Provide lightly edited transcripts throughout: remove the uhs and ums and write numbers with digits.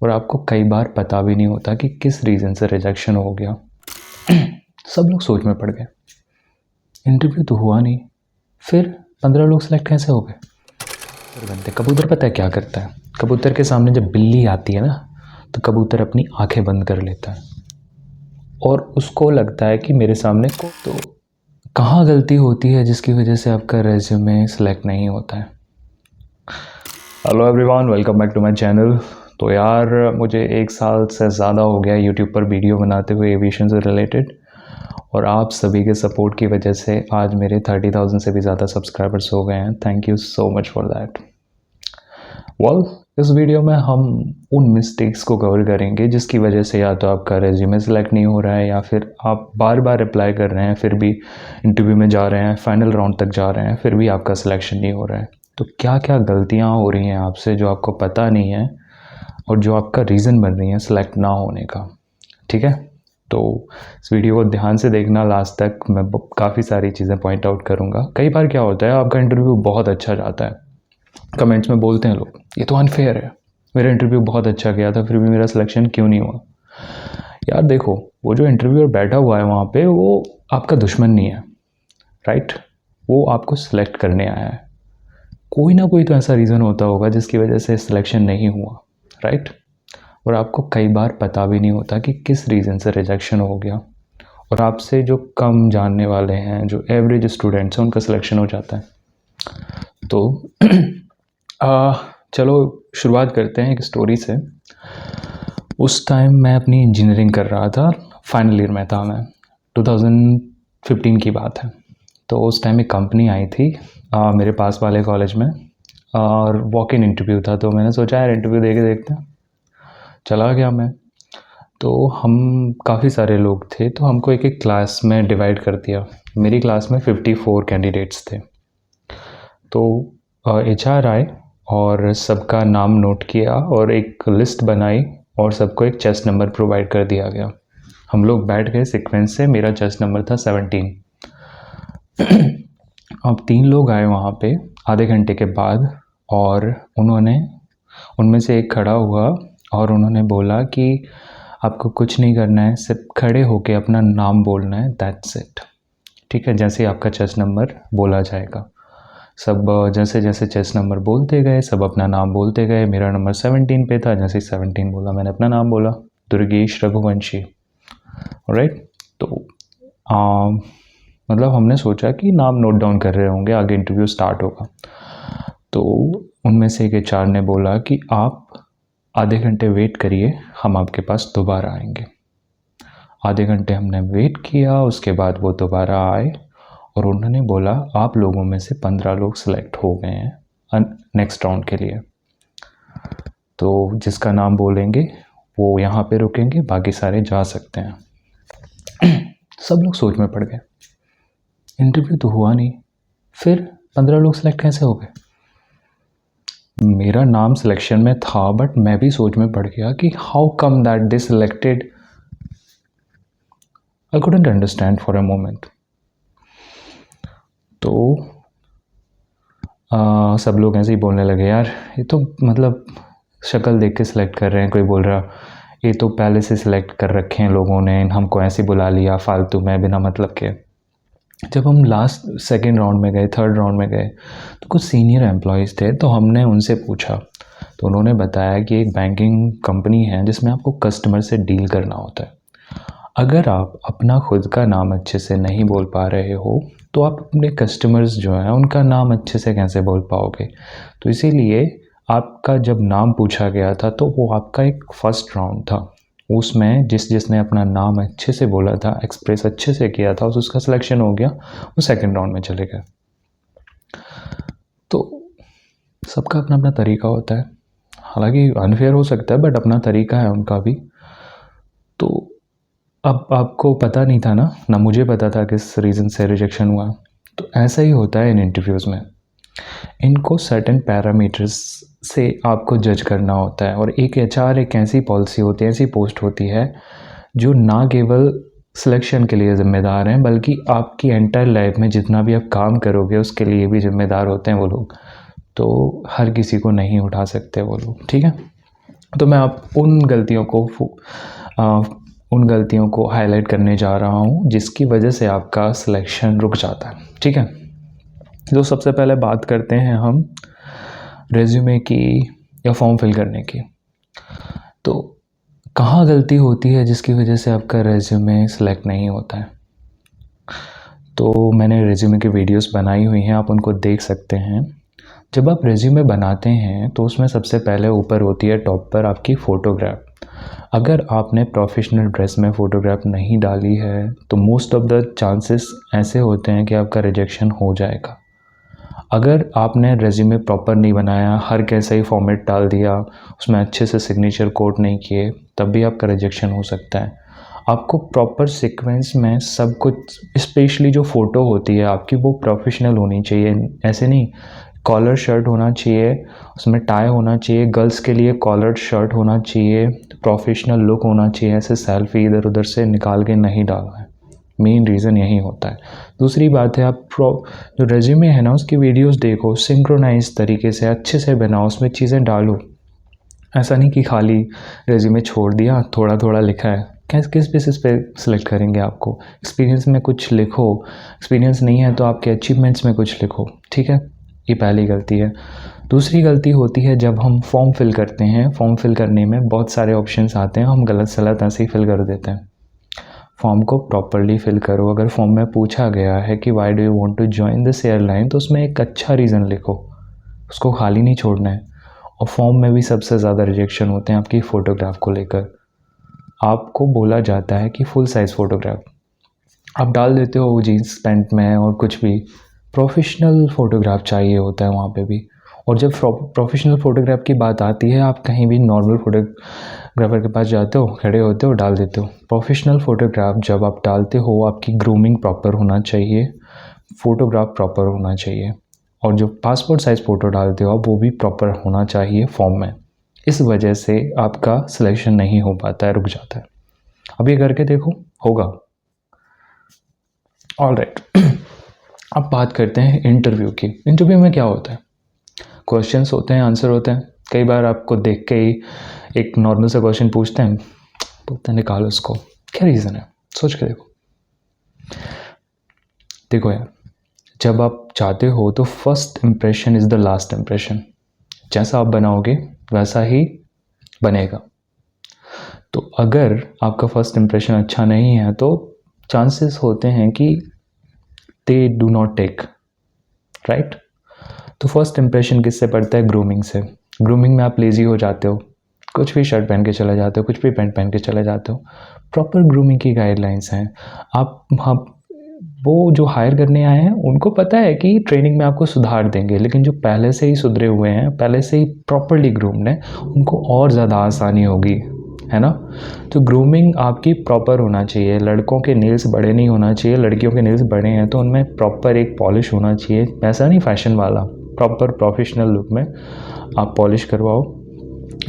और आपको कई बार पता भी नहीं होता कि किस रीज़न से रिजेक्शन हो गया। सब लोग सोच में पड़ गए, इंटरव्यू तो हुआ नहीं, फिर 15 लोग सेलेक्ट कैसे हो गए। बनते कबूतर पता है क्या करता है? कबूतर के सामने जब बिल्ली आती है ना, तो कबूतर अपनी आंखें बंद कर लेता है और उसको लगता है कि मेरे सामने को तो कहाँ गलती होती है जिसकी वजह से आपका रेज्यूमे सेलेक्ट नहीं होता है। Hello everyone, welcome back to my channel. तो यार मुझे 1 साल से ज़्यादा हो गया यूट्यूब पर वीडियो बनाते हुए एविएशन से रिलेटेड, और आप सभी के सपोर्ट की वजह से आज मेरे 30,000 से भी ज़्यादा सब्सक्राइबर्स हो गए हैं। Thank you so much for that. Well, इस वीडियो में हम उन मिस्टेक्स को कवर करेंगे जिसकी वजह से या तो आपका रेज्यूमे सेलेक्ट नहीं हो रहा है, या फिर आप बार बार अप्लाई कर रहे हैं फिर भी इंटरव्यू में जा रहे हैं, फाइनल राउंड तक जा रहे हैं, फिर भी आपका सिलेक्शन नहीं हो रहा है। तो क्या क्या गलतियां हो रही हैं आपसे जो आपको पता नहीं है और जो आपका रीज़न बन रही है सेलेक्ट ना होने का। ठीक है, तो इस वीडियो को ध्यान से देखना लास्ट तक। मैं काफ़ी सारी चीज़ें पॉइंट आउट करूँगा। कई बार क्या होता है, आपका इंटरव्यू बहुत अच्छा जाता है, कमेंट्स में बोलते हैं लोग ये तो अनफेयर है, मेरा इंटरव्यू बहुत अच्छा गया था फिर भी मेरा सिलेक्शन क्यों नहीं हुआ। यार देखो, वो जो इंटरव्यूअर बैठा हुआ है वहाँ पे, वो आपका दुश्मन नहीं है, राइट? वो आपको सिलेक्ट करने आया है। कोई ना कोई तो ऐसा रीज़न होता होगा जिसकी वजह से सिलेक्शन नहीं हुआ, राइट? और आपको कई बार पता भी नहीं होता कि किस रीज़न से रिजेक्शन हो गया, और आपसे जो कम जानने वाले हैं, जो एवरेज स्टूडेंट्स हैं, उनका सिलेक्शन हो जाता है। तो चलो शुरुआत करते हैं एक स्टोरी से। उस टाइम मैं अपनी इंजीनियरिंग कर रहा था, फाइनल ईयर में था मैं, 2015 की बात है। तो उस टाइम एक कंपनी आई थी मेरे पास वाले कॉलेज में, और वॉक इन इंटरव्यू था। तो मैंने सोचा यार इंटरव्यू दे के देखते हैं। चला गया मैं। तो हम काफ़ी सारे लोग थे, तो हमको एक एक क्लास में डिवाइड कर दिया। मेरी क्लास में 54 कैंडिडेट्स थे। तो HR आए और सबका नाम नोट किया और एक लिस्ट बनाई और सबको एक चेस्ट नंबर प्रोवाइड कर दिया गया। हम लोग बैठ गए सीक्वेंस से। मेरा चेस्ट नंबर था 17। अब 3 लोग आए वहाँ पे आधे घंटे के बाद, और उनमें से एक खड़ा हुआ और उन्होंने बोला कि आपको कुछ नहीं करना है, सिर्फ खड़े होके अपना नाम बोलना है, दैट्स इट। ठीक है, जैसे ही आपका चेस्ट नंबर बोला जाएगा। सब जैसे जैसे चेस्ट नंबर बोलते गए, सब अपना नाम बोलते गए। मेरा नंबर 17 पे था। जैसे ही 17 बोला, मैंने अपना नाम बोला, दुर्गेश रघुवंशी, राइट? तो मतलब हमने सोचा कि नाम नोट डाउन कर रहे होंगे, आगे इंटरव्यू स्टार्ट होगा। तो उनमें से एक HR ने बोला कि आप आधे घंटे वेट करिए, हम आपके पास दोबारा आएंगे। आधे घंटे हमने वेट किया, उसके बाद वो दोबारा आए और उन्होंने बोला आप लोगों में से 15 लोग सेलेक्ट हो गए हैं नेक्स्ट राउंड के लिए। तो जिसका नाम बोलेंगे वो यहाँ पे रुकेंगे, बाकी सारे जा सकते हैं। सब लोग सोच में पड़ गए, इंटरव्यू तो हुआ नहीं, फिर 15 लोग सेलेक्ट कैसे हो गए। मेरा नाम सिलेक्शन में था, बट मैं भी सोच में पड़ गया कि how come that they selected. I couldn't understand for a moment. तो सब लोग ऐसे ही बोलने लगे, यार ये तो मतलब शक्ल देख के सिलेक्ट कर रहे हैं। कोई बोल रहा ये तो पहले से सिलेक्ट कर रखे हैं लोगों ने, हमको ऐसे बुला लिया फालतू में बिना मतलब के। जब हम लास्ट सेकेंड राउंड में गए, थर्ड राउंड में गए, तो कुछ सीनियर एम्प्लॉयज़ थे, तो हमने उनसे पूछा। तो उन्होंने बताया कि एक बैंकिंग कंपनी है जिसमें आपको कस्टमर से डील करना होता है। अगर आप अपना खुद का नाम अच्छे से नहीं बोल पा रहे हो, तो आप अपने कस्टमर्स जो हैं उनका नाम अच्छे से कैसे बोल पाओगे। तो इसीलिए आपका जब नाम पूछा गया था, तो वो आपका एक फ़र्स्ट राउंड था। उसमें जिसने अपना नाम अच्छे से बोला था, एक्सप्रेस अच्छे से किया था, उसका सिलेक्शन हो गया, वो सेकंड राउंड में चले गए। तो सबका अपना अपना तरीका होता है, हालांकि अनफेयर हो सकता है, बट अपना तरीका है उनका भी। तो अब आपको पता नहीं था ना मुझे पता था किस रीज़न से रिजेक्शन हुआ। तो ऐसा ही होता है इन इंटरव्यूज़ में। इनको सर्टेन पैरामीटर्स से आपको जज करना होता है, और एक HR एक ऐसी पॉलिसी होती है, ऐसी पोस्ट होती है जो ना केवल सिलेक्शन के लिए ज़िम्मेदार हैं, बल्कि आपकी एंटायर लाइफ में जितना भी आप काम करोगे उसके लिए भी ज़िम्मेदार होते हैं वो लोग। तो हर किसी को नहीं उठा सकते वो लोग, ठीक है? तो मैं आप उन गलतियों को हाईलाइट करने जा रहा हूँ जिसकी वजह से आपका सिलेक्शन रुक जाता है, ठीक है। तो सबसे पहले बात करते हैं हम रेज्यूमे की या फॉर्म फिल करने की। तो कहाँ गलती होती है जिसकी वजह से आपका रेज्यूमे सेलेक्ट नहीं होता है? तो मैंने रेज्यूमे की वीडियोस बनाई हुई हैं, आप उनको देख सकते हैं। जब आप रेज्यूमे बनाते हैं तो उसमें सबसे पहले ऊपर होती है टॉप पर आपकी फ़ोटोग्राफ। अगर आपने प्रोफेशनल ड्रेस में फ़ोटोग्राफ नहीं डाली है तो मोस्ट ऑफ द चांसेस ऐसे होते हैं कि आपका रिजेक्शन हो जाएगा। अगर आपने रेज्यूमे प्रॉपर नहीं बनाया, हर कैसा ही फॉर्मेट डाल दिया, उसमें अच्छे से सिग्नेचर कोड नहीं किए, तब भी आपका रिजेक्शन हो सकता है। आपको प्रॉपर सीक्वेंस में सब कुछ, स्पेशली जो फ़ोटो होती है आपकी, वो प्रोफेशनल होनी चाहिए। ऐसे नहीं, कॉलर शर्ट होना चाहिए, उसमें टाई होना चाहिए, गर्ल्स के लिए कॉलर शर्ट होना चाहिए, प्रोफेशनल लुक होना चाहिए। ऐसे सेल्फी इधर उधर से निकाल के नहीं डालना है, मेन रीज़न यही होता है। दूसरी बात है, आप जो रेज्यूमे है ना उसकी वीडियोस देखो, सिंक्रोनाइज तरीके से अच्छे से बनाओ, उसमें चीज़ें डालो। ऐसा नहीं कि खाली रेज्यूमे छोड़ दिया, थोड़ा थोड़ा लिखा है। किस बेसिस पे सिलेक्ट करेंगे आपको? एक्सपीरियंस में कुछ लिखो, एक्सपीरियंस नहीं है तो आपके अचीवमेंट्स में कुछ लिखो, ठीक है। ये पहली गलती है। दूसरी गलती होती है जब हम फॉर्म फिल करते हैं, फॉर्म फिल करने में बहुत सारे ऑप्शंस आते हैं, हम गलत सलत ऐसे ही फिल कर देते हैं। फॉर्म को प्रॉपरली फिल करो। अगर फॉर्म में पूछा गया है कि why do you want to join this airline, तो उसमें एक अच्छा रीज़न लिखो, उसको खाली नहीं छोड़ना है। और फॉर्म में भी सबसे ज़्यादा रिजेक्शन होते हैं आपकी फ़ोटोग्राफ को लेकर। आपको बोला जाता है कि फुल साइज़ फ़ोटोग्राफ आप डाल देते हो जीन्स पैंट में और कुछ भी। प्रोफेशनल फ़ोटोग्राफ चाहिए होता है वहाँ पे भी। और जब प्रोफेशनल फ़ोटोग्राफ की बात आती है, आप कहीं भी नॉर्मल फोटोग्राफर के पास जाते हो, खड़े होते हो, डाल देते हो। प्रोफेशनल फ़ोटोग्राफ जब आप डालते हो, आपकी ग्रूमिंग प्रॉपर होना चाहिए, फ़ोटोग्राफ प्रॉपर होना चाहिए, और जो पासपोर्ट साइज़ फ़ोटो डालते हो आप, वो भी प्रॉपर होना चाहिए फॉर्म में। इस वजह से आपका सिलेक्शन नहीं हो पाता है, रुक जाता है। अब ये करके देखो, होगा। All right. अब बात करते हैं इंटरव्यू की। इंटरव्यू में क्या होता है? क्वेश्चंस होते हैं, आंसर होते हैं। कई बार आपको देख के ही एक नॉर्मल सा क्वेश्चन पूछते हैं, बोलते हैं निकालो इसको, क्या रीज़न है, सोच के देखो। देखो यार, जब आप चाहते हो तो first impression is the last impression. जैसा आप बनाओगे वैसा ही बनेगा। तो अगर आपका फर्स्ट इम्प्रेशन अच्छा नहीं है तो चांसेस होते हैं कि they do not take, right. तो फर्स्ट इम्प्रेशन किससे पड़ता है? ग्रूमिंग से। ग्रूमिंग में आप लेज़ी हो जाते हो, कुछ भी शर्ट पहन के चले जाते हो, कुछ भी पैंट पहन के चले जाते हो। प्रॉपर ग्रूमिंग की गाइडलाइंस हैं। आप वो जो हायर करने आए हैं उनको पता है कि ट्रेनिंग में आपको सुधार देंगे, लेकिन जो पहले से ही सुधरे हुए हैं, पहले से ही प्रॉपरली ग्रूम्ड हैं, उनको और ज़्यादा आसानी होगी, है ना। तो ग्रूमिंग आपकी प्रॉपर होना चाहिए। लड़कों के नेल्स बड़े नहीं होना चाहिए, लड़कियों के नेल्स बड़े हैं तो उनमें प्रॉपर एक पॉलिश होना चाहिए। ऐसा नहीं फैशन वाला, प्रॉपर प्रोफेशनल लुक में आप पॉलिश करवाओ,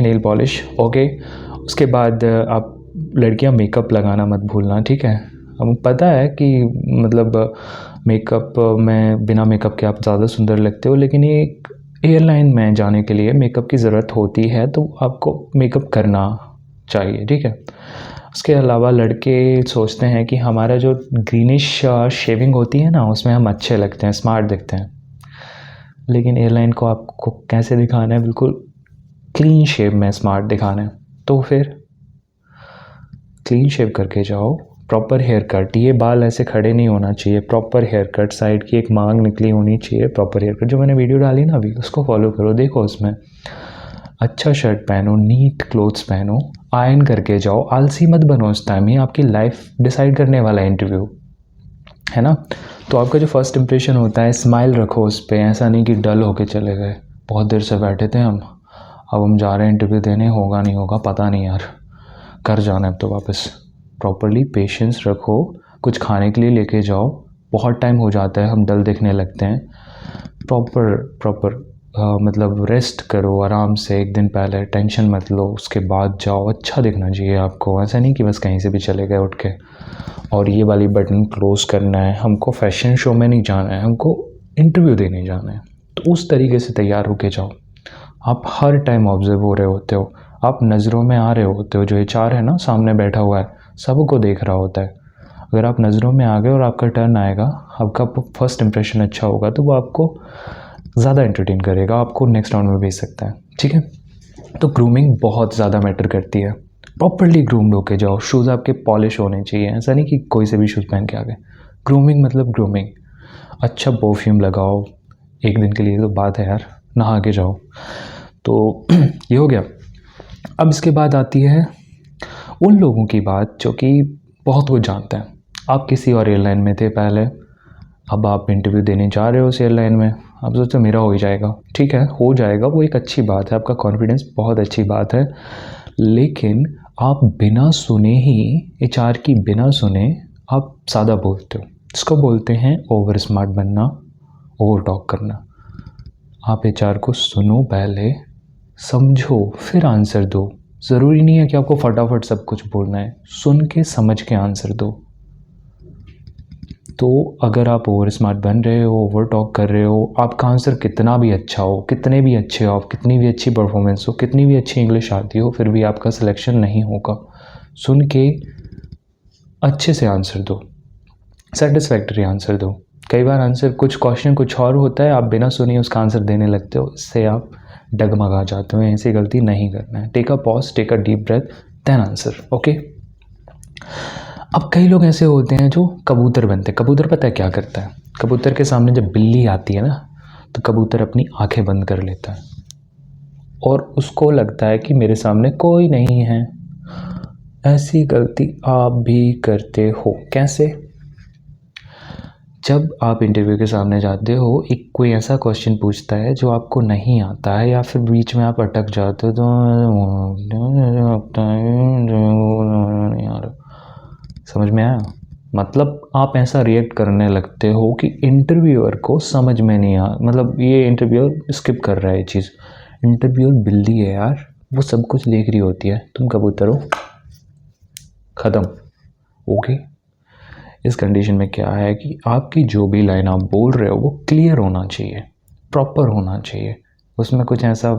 नेल पॉलिश, ओके। उसके बाद आप लड़कियां मेकअप लगाना मत भूलना, ठीक है। हमें पता है कि मतलब मेकअप में, बिना मेकअप के आप ज़्यादा सुंदर लगते हो, लेकिन ये एयरलाइन में जाने के लिए मेकअप की ज़रूरत होती है, तो आपको मेकअप करना चाहिए, ठीक है। उसके अलावा लड़के सोचते हैं कि हमारा जो ग्रीनिश शेविंग होती है ना, उसमें हम अच्छे लगते हैं, स्मार्ट दिखते हैं। लेकिन एयरलाइन को आपको कैसे दिखाना है? बिल्कुल क्लीन शेव में स्मार्ट दिखाना है। तो फिर क्लीन शेव करके जाओ, प्रॉपर हेयर कट। ये बाल ऐसे खड़े नहीं होना चाहिए, प्रॉपर हेयर कट, साइड की एक मांग निकली होनी चाहिए, प्रॉपर हेयर कट। जो मैंने वीडियो डाली ना अभी, उसको फॉलो करो, देखो उसमें। अच्छा शर्ट पहनो, नीट क्लोथ्स पहनो, आयरन करके जाओ, आलसी मत बनो। इस टाइम ही आपकी लाइफ डिसाइड करने वाला इंटरव्यू है ना। तो आपका जो फर्स्ट इंप्रेशन होता है, स्माइल रखो उस पर। ऐसा नहीं कि डल होके चले गए, बहुत देर से बैठे थे हम, अब हम जा रहे हैं इंटरव्यू देने, होगा नहीं होगा पता नहीं यार, कर जाना है अब तो वापस। प्रॉपरली पेशेंस रखो, कुछ खाने के लिए लेके जाओ। बहुत टाइम हो जाता है, हम डल दिखने लगते हैं। प्रॉपर मतलब रेस्ट करो आराम से, एक दिन पहले टेंशन मत लो, उसके बाद जाओ। अच्छा दिखना चाहिए आपको, ऐसा नहीं कि बस कहीं से भी चले गए उठ के और ये वाली बटन क्लोज़ करना है। हमको फैशन शो में नहीं जाना है, हमको इंटरव्यू देने जाना है। तो उस तरीके से तैयार होके जाओ। आप हर टाइम ऑब्जर्व हो रहे होते हो, आप नज़रों में आ रहे होते हो, जो एचआर है ना सामने बैठा हुआ है सबको देख रहा होता है। अगर आप नज़रों में आ गए और आपका टर्न आएगा, आपका फर्स्ट इंप्रेशन अच्छा होगा तो वो आपको ज़्यादा एंटरटेन करेगा, आपको नेक्स्ट राउंड में भेज सकता है। ठीक है, तो ग्रूमिंग बहुत ज़्यादा मैटर करती है। प्रॉपरली ग्रूम्ड होके जाओ, शूज़ आपके पॉलिश होने चाहिए, ऐसा नहीं कि कोई से भी शूज़ पहन के आ गए। ग्रूमिंग मतलब ग्रूमिंग, अच्छा परफ्यूम लगाओ, एक दिन के लिए तो बात है यार, नहा के जाओ। तो ये हो गया। अब इसके बाद आती है उन लोगों की बात जो कि बहुत कुछ जानते हैं। आप किसी और एयरलाइन में थे पहले, अब आप इंटरव्यू देने जा रहे हो उस एयरलाइन में, आप सोचते मेरा हो ही जाएगा। ठीक है, हो जाएगा, वो एक अच्छी बात है, आपका कॉन्फिडेंस बहुत अच्छी बात है। लेकिन आप बिना सुने ही, एचआर की बिना सुने आप सादा बोलते हो। इसको बोलते हैं ओवर स्मार्ट बनना, ओवर टॉक करना। आप एचआर को सुनो पहले, समझो, फिर आंसर दो। ज़रूरी नहीं है कि आपको फटाफट सब कुछ बोलना है, सुन के समझ के आंसर दो। तो अगर आप ओवर स्मार्ट बन रहे हो, ओवर टॉक कर रहे हो, आपका आंसर कितना भी अच्छा हो, कितने भी अच्छे हो आप, कितनी भी अच्छी परफॉर्मेंस हो, कितनी भी अच्छी इंग्लिश आती हो, फिर भी आपका सिलेक्शन नहीं होगा। सुन के अच्छे से आंसर दो, सेटिस्फैक्टरी आंसर दो। कई बार आंसर कुछ क्वेश्चन कुछ और होता है, आप बिना सुने उसका आंसर देने लगते हो, इससे आप डगमगा जाते हो। ऐसी गलती नहीं करना है। Take a pause, take a deep breath, then answer. Okay. अब कई लोग ऐसे होते हैं जो कबूतर बनते हैं। कबूतर पता है क्या करता है? कबूतर के सामने जब बिल्ली आती है ना, तो कबूतर अपनी आंखें बंद कर लेता है और उसको लगता है कि मेरे सामने कोई नहीं है। ऐसी गलती आप भी करते हो। कैसे? जब आप इंटरव्यू के सामने जाते हो, एक कोई ऐसा क्वेश्चन पूछता है जो आपको नहीं आता है, या फिर बीच में आप अटक जाते हो, तो यार समझ में आया? मतलब आप ऐसा रिएक्ट करने लगते हो कि इंटरव्यूअर को समझ में नहीं आ, मतलब ये इंटरव्यूअर स्किप कर रहा है ये चीज़। इंटरव्यूअर बिल्ली है यार, वो सब कुछ देख रही होती है, तुम कबूतर हो, ख़त्म। ओके। इस कंडीशन में क्या है कि आपकी जो भी लाइन आप बोल रहे हो वो क्लियर होना चाहिए, प्रॉपर होना चाहिए। उसमें कुछ ऐसा,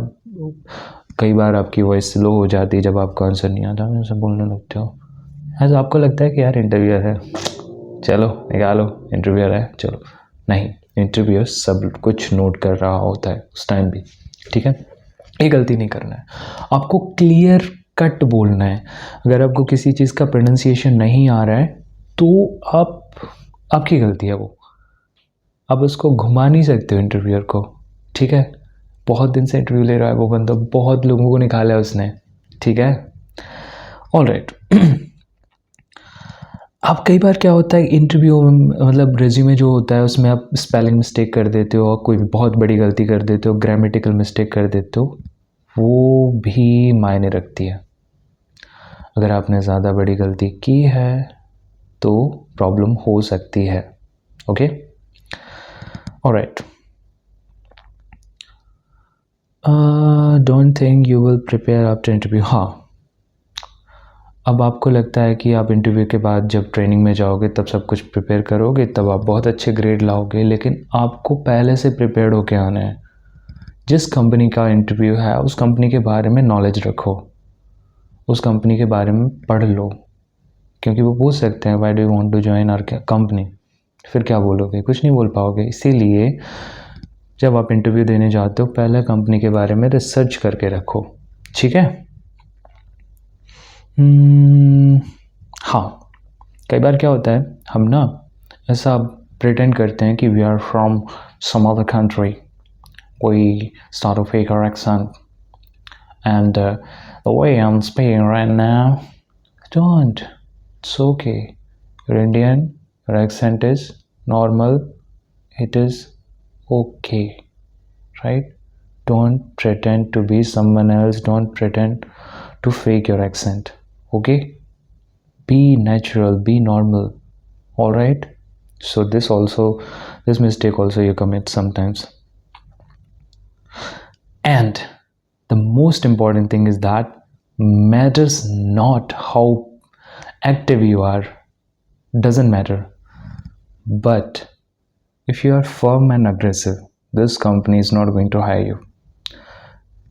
कई बार आपकी वॉइस स्लो हो जाती है जब आपको आंसर नहीं आता, ऐसा बोलने लगते हो, ऐसा आपको लगता है कि यार इंटरव्यूअर है, चलो निकालो, इंटरव्यूअर है चलो। नहीं, इंटरव्यूअर सब कुछ नोट कर रहा होता है उस टाइम भी। ठीक है, ये गलती नहीं करना है, आपको क्लियर कट बोलना है। अगर आपको किसी चीज़ का प्रोनाउंसिएशन नहीं आ रहा है तो आपकी गलती है वो, आप उसको घुमा नहीं सकते हो इंटरव्यूअर को। ठीक है, बहुत दिन से इंटरव्यू ले रहा है वो बंदा, बहुत लोगों को निकाला है उसने। ठीक है, ऑल राइट। अब कई बार क्या होता है इंटरव्यू में, मतलब रेज्यूमे जो होता है उसमें आप स्पेलिंग मिस्टेक कर देते हो, कोई बहुत बड़ी गलती कर देते हो, ग्रामेटिकल मिस्टेक कर देते हो, वो भी मायने रखती है। अगर आपने ज़्यादा बड़ी गलती की है तो प्रॉब्लम हो सकती है। Okay, alright. Don't think you will prepare after interview. हाँ, अब आपको लगता है कि आप इंटरव्यू के बाद जब ट्रेनिंग में जाओगे तब सब कुछ प्रिपेयर करोगे, तब आप बहुत अच्छे ग्रेड लाओगे, लेकिन आपको पहले से प्रिपेयर्ड होके आना है। जिस कंपनी का इंटरव्यू है उस कंपनी के बारे में नॉलेज रखो, उस कंपनी के बारे में पढ़ लो, क्योंकि वो पूछ सकते हैं why do you want to join our company. फिर क्या बोलोगे? कुछ नहीं बोल पाओगे। इसीलिए जब आप इंटरव्यू देने जाते हो पहले कंपनी के बारे में रिसर्च करके रखो। ठीक है। हाँ, कई बार क्या होता है, हम ना ऐसा प्रिटेंड करते हैं कि we are from some other country, कोई स्टार्ट ऑफ फेक और accent, and the way I am speaking right now, don't, it's okay, you're Indian, your accent is normal, it is okay, right? Don't pretend to be someone else, don't pretend to fake your accent, okay? Be natural, be normal, all right? So this mistake also you commit sometimes. And the most important thing is that matters not how active you are, doesn't matter, but if you are firm and aggressive, this company is not going to hire you.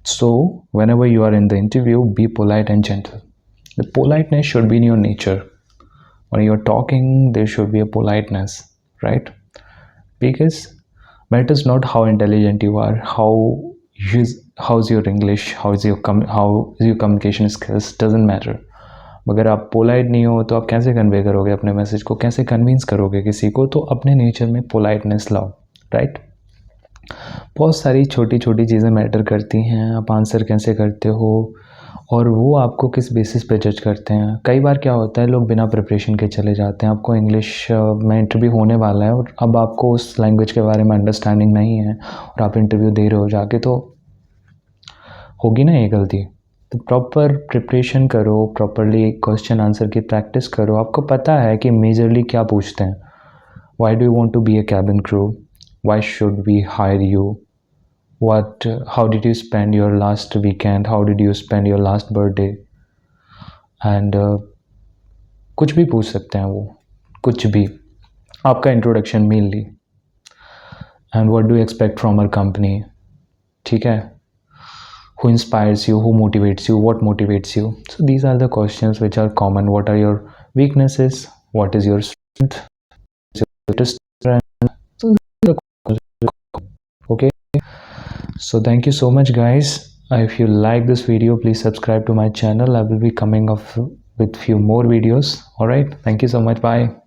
So whenever you are in the interview, be polite and gentle. The politeness should be in your nature. When you're talking, there should be a politeness, right? Because matters not how intelligent you are, how's your English, how is your communication skills, doesn't matter. अगर आप polite नहीं हो तो आप कैसे convey करोगे अपने message को, कैसे कन्विंस करोगे किसी को? तो अपने नेचर में पोलाइटनेस लाओ, राइट? बहुत सारी छोटी छोटी चीज़ें मैटर करती हैं, आप आंसर कैसे करते हो और वो आपको किस बेसिस पे जज करते हैं। कई बार क्या होता है, लोग बिना प्रिपरेशन के चले जाते हैं, आपको इंग्लिश में इंटरव्यू होने वाला है और अब आपको उस लैंग्वेज के बारे में अंडरस्टैंडिंग नहीं है और आप इंटरव्यू दे रहे हो जाके, तो होगी ना ये गलती। तो प्रॉपर प्रिपरेशन करो, प्रॉपरली क्वेश्चन आंसर की प्रैक्टिस करो। आपको पता है कि मेजरली क्या पूछते हैं। Why do you want to be a cabin crew? Why should we hire you? how did you spend your last weekend? How did you spend your last birthday? And कुछ भी पूछ सकते हैं वो, कुछ भी। आपका introduction mainly, and what do you expect from our company, ठीक है? Who inspires you? Who motivates you? What motivates you? So these are the questions which are common. What are your weaknesses? What is your strength? So these are the questions. Okay. So thank you so much, guys. If you like this video, please subscribe to my channel. I will be coming up with few more videos. All right. Thank you so much. Bye.